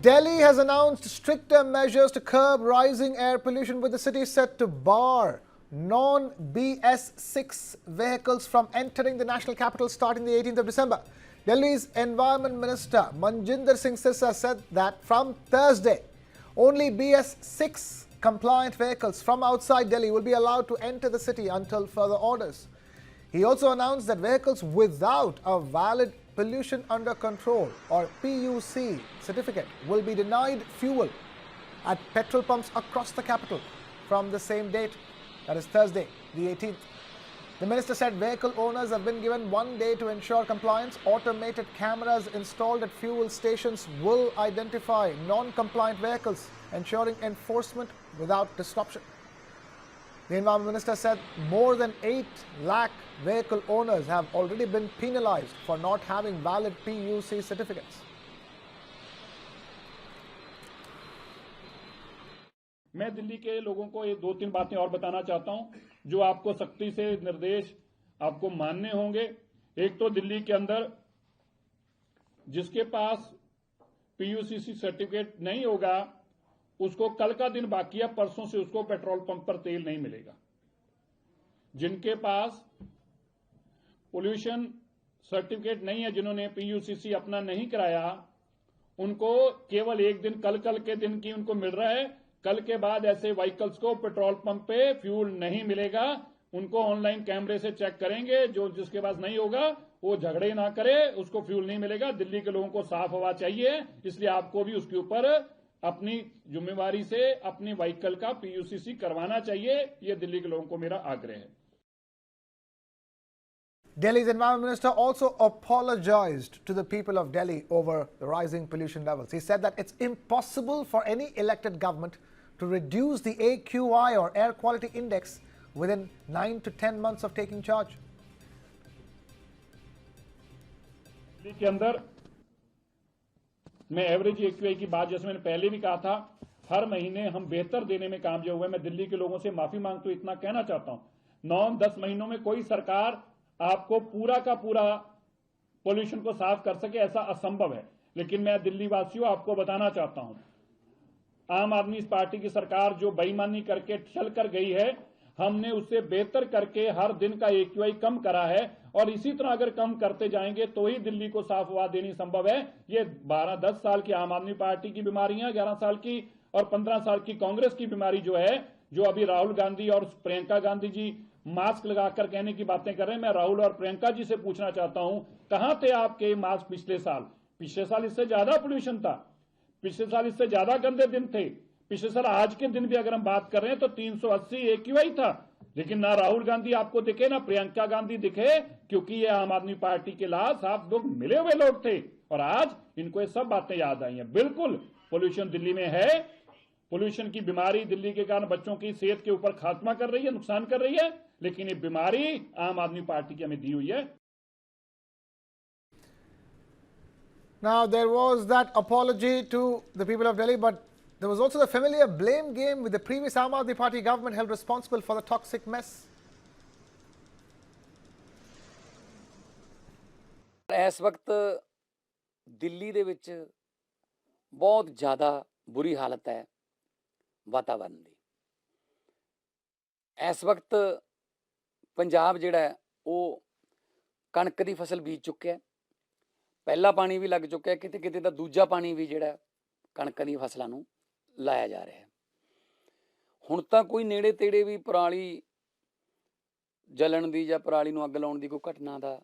Delhi has announced stricter measures to curb rising air pollution, with the city set to bar non-BS6 vehicles from entering the national capital starting the 18th of December. Delhi's Environment Minister Manjinder Singh Sirsa said that from Thursday, only BS6 compliant vehicles from outside Delhi will be allowed to enter the city until further orders. He also announced that vehicles without a valid Pollution Under Control or PUC certificate will be denied fuel at petrol pumps across the capital from the same date, that is Thursday, the 18th. The minister said vehicle owners have been given 1 day to ensure compliance. Automated cameras installed at fuel stations will identify non-compliant vehicles, ensuring enforcement without disruption. The Environment Minister said more than 8 lakh vehicle owners have already been penalized for not having valid PUC certificates. मैं दिल्ली के लोगों को ये 2-3 बातें और बताना चाहता हूं जो आपको सख्ती से निर्देश आपको मानने होंगे। एक तो दिल्ली के अंदर जिसके पास पीयूसीसी सर्टिफिकेट नहीं होगा उसको कल का दिन बाकी है, परसों से उसको पेट्रोल पंप पर तेल नहीं मिलेगा। जिनके पास पोल्यूशन सर्टिफिकेट नहीं है, जिन्होंने पीयूसीसी अपना नहीं कराया, उनको केवल एक दिन कल के दिन की उनको मिल रहा है। कल के बाद ऐसे व्हीकल्स को पेट्रोल पंप पे फ्यूल नहीं मिलेगा। उनको ऑनलाइन कैमरे से चेक करेंगे। जो जिसके पास नहीं होगा वो झगड़े ना करे, उसको फ्यूल नहीं मिलेगा। दिल्ली के लोगों को साफ हवा चाहिए, इसलिए आपको भी उसके ऊपर अपनी जिम्मेवारी से अपनी व्हीकल का पीयूसीसी करवाना चाहिए। ये दिल्ली के लोगों को मेरा आग्रह है। Delhi's Environment Minister also apologized to the people of Delhi over the rising pollution levels. He said that it's impossible for any elected government to reduce the AQI or air quality index within 9 to 10 months of taking charge. Delhi के अंदर मैं average AQI की बात, जैसे मैंने पहले भी कहा था, हर महीने हम बेहतर देने में कामयाब हुए। मैं दिल्ली के लोगों से माफी मांगता हूं, इतना कहना चाहता हूं। 9-10 महीनों में कोई सरकार आपको पूरा का पूरा पोल्यूशन को साफ कर सके, ऐसा असंभव है। लेकिन मैं दिल्ली वासियों आपको बताना चाहता हूं, आम आदमी पार्टी की सरकार जो बेईमानी करके चल कर गई है, हमने उससे बेहतर करके हर दिन का AQI कम करा है। और इसी तरह अगर कम करते जाएंगे तो ही दिल्ली को साफ हवा देनी संभव है। ये 12-10 साल की आम आदमी पार्टी की बीमारियां, 11 साल की और 15 साल की कांग्रेस की बीमारी जो है, जो अभी राहुल गांधी और प्रियंका गांधी जी मास्क लगाकर कहने की बातें कर रहे हैं। मैं राहुल और प्रियंका जी से पूछना चाहता हूं, कहां थे आपके मास्क पिछले साल? पिछले साल इससे ज्यादा पोल्यूशन था, पिछले साल इससे ज्यादा गंदे दिन थे। पिछले साल आज के दिन भी अगर हम बात कर रहे हैं तो 380 AQI था। लेकिन ना राहुल गांधी आपको दिखे ना प्रियंका गांधी दिखे, क्योंकि ये आम आदमी पार्टी के लाभ आप लोग मिले हुए लोग थे। और आज इनको ये सब बातें याद आई हैं। बिल्कुल पोल्यूशन दिल्ली में है। पोल्यूशन की बीमारी दिल्ली के कारण बच्चों की सेहत के ऊपर खात्मा कर रही है, नुकसान कर रही है। लेकिन ये बीमारी आम आदमी पार्टी की हमें दी हुई है। Now, there was that apology to the people of Delhi, but there was also the familiar blame game with the previous Aam Aadmi Party government held responsible for the toxic mess. ਇਸ ਵਕਤ ਦਿੱਲੀ ਦੇ ਵਿੱਚ ਬਹੁਤ ਜ਼ਿਆਦਾ ਬੁਰੀ ਹਾਲਤ ਹੈ ਵਾਤਾਵਰਣ ਦੀ। ਇਸ ਵਕਤ ਪੰਜਾਬ ਜਿਹੜਾ ਉਹ ਕਣਕ ਦੀ ਫਸਲ ਬੀਜ ਚੁੱਕਿਆ, ਪਹਿਲਾ ਪਾਣੀ ਵੀ ਲੱਗ ਚੁੱਕਿਆ, ਕਿਤੇ ਕਿਤੇ ਤਾਂ ਦੂਜਾ ਪਾਣੀ ਵੀ ਜਿਹੜਾ ਕਣਕ ਦੀ ਫਸਲਾਂ ਨੂੰ ਲਾਇਆ ਜਾ ਰਿਹਾ। ਹੁਣ ਤਾਂ ਕੋਈ ਨੇੜੇ ਤੇੜੇ ਵੀ ਪਰਾਲੀ ਜਲਣ ਦੀ ਜਾਂ ਪਰਾਲੀ ਨੂੰ ਅੱਗ ਲਾਉਣ ਦੀ ਕੋਈ ਘਟਨਾ ਦਾ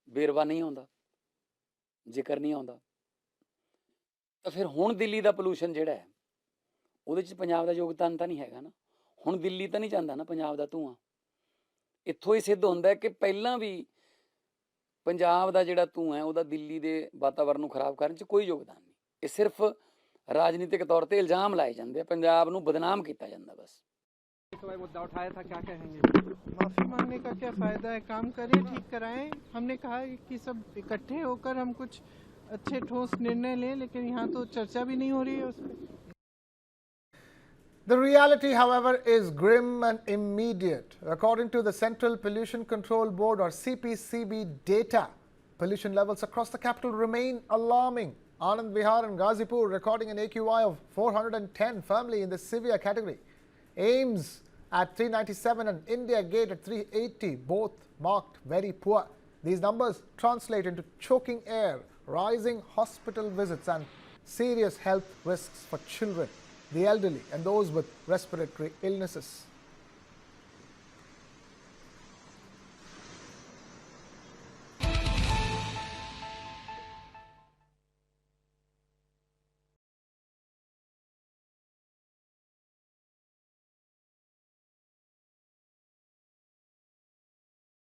ਵੇਰਵਾ ਨਹੀਂ ਆਉਂਦਾ, ਜ਼ਿਕਰ ਨਹੀਂ ਆਉਂਦਾ। ਤਾਂ ਫਿਰ ਹੁਣ ਦਿੱਲੀ ਦਾ ਪੋਲੂਸ਼ਨ ਜਿਹੜਾ ਹੈ ਉਹਦੇ 'ਚ ਪੰਜਾਬ ਦਾ ਯੋਗਦਾਨ ਤਾਂ ਨਹੀਂ ਹੈਗਾ ਨਾ। ਹੁਣ ਦਿੱਲੀ ਤਾਂ ਨਹੀਂ ਜਾਂਦਾ ਨਾ ਪੰਜਾਬ ਦਾ ਧੂੰਆਂ। ਇੱਥੋਂ ਹੀ ਸਿੱਧ ਹੁੰਦਾ ਕਿ ਪਹਿਲਾਂ ਵੀ ਪੰਜਾਬ ਦਾ ਜਿਹੜਾ ਧੂੰਆਂ ਹੈ ਉਹਦਾ ਦਿੱਲੀ ਦੇ ਵਾਤਾਵਰਨ ਨੂੰ ਖਰਾਬ ਕਰਨ 'ਚ ਕੋਈ ਯੋਗਦਾਨ ਨਹੀਂ। ਇਹ ਸਿਰਫ ਰਾਜਨੀਤਿਕ ਤੌਰ ਤੇ ਇਲਜ਼ਾਮ ਲਾਏ ਜਾਂਦੇ ਆ, ਪੰਜਾਬ ਨੂੰ ਬਦਨਾਮ ਕੀਤਾ ਜਾਂਦਾ बस। मुद्दा उठाया था, क्या कहेंगे? माफी मांगने का क्या फायदा है? काम करें, ठीक कराएं। हमने कहा कि सब इकट्ठे होकर हम कुछ अच्छे ठोस निर्णय लें, लेकिन यहाँ तो चर्चा भी नहीं हो रही है उस पर। The reality, however, is grim and immediate. According to the Central Pollution Control Board or CPCB data, pollution levels across the capital remain alarming. Anand Vihar and Ghazipur recording an AQI of 410, firmly in the severe category. AIIMS at 397 and India Gate at 380, both marked very poor. These numbers translate into choking air, rising hospital visits and serious health risks for children, the elderly and those with respiratory illnesses.